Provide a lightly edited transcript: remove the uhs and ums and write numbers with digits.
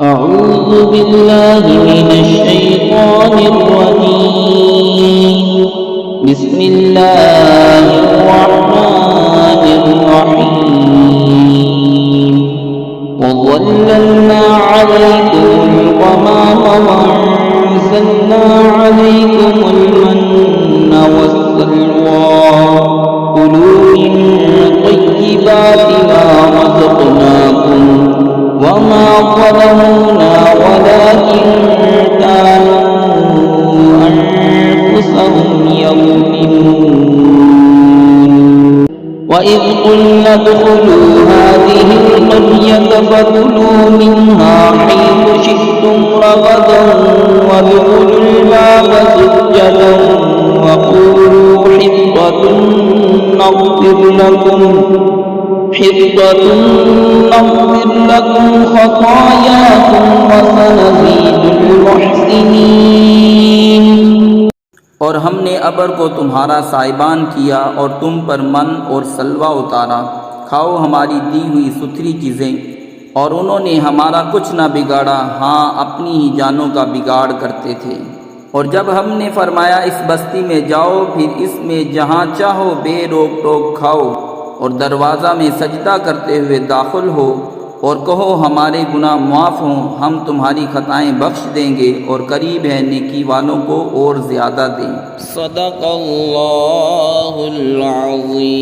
أعوذ بالله من الشيطان الرجيم. بسم الله الرحمن الرحيم. وظللنا عليكم الغمام وأنزلنا عليكم المن والسلوى كلوا من طيبات ما رزقناكم وما ظلمونا ولكن كانوا أنفسهم يظلمون. وإذ قلنا ادخلوا هذه القرية فكلوا منها حيث شئتم رغدا وادخلوا الباب سجدا وقولوا حطة نغفر لكم خطاياكم وسنزيد المحسنين. और हमने अबर को तुम्हारा साहिबान किया और तुम पर मन और सलवा उतारा, खाओ हमारी दी हुई सुथरी चीज़ें, और उन्होंने हमारा कुछ न बिगाड़ा, हाँ अपनी ही जानों का बिगाड़ करते थे। और जब हमने फरमाया इस बस्ती में जाओ, फिर इसमें जहाँ चाहो बेरोक टोक खाओ, और दरवाज़ा में सजदा करते हुए दाखिल हो, और कहो हमारे गुनाह माफ़ हों, हम तुम्हारी खताएं बख्श देंगे और करीब है नेकी वालों को और ज़्यादा दें। सदक़ल्लाहुल अज़ीम।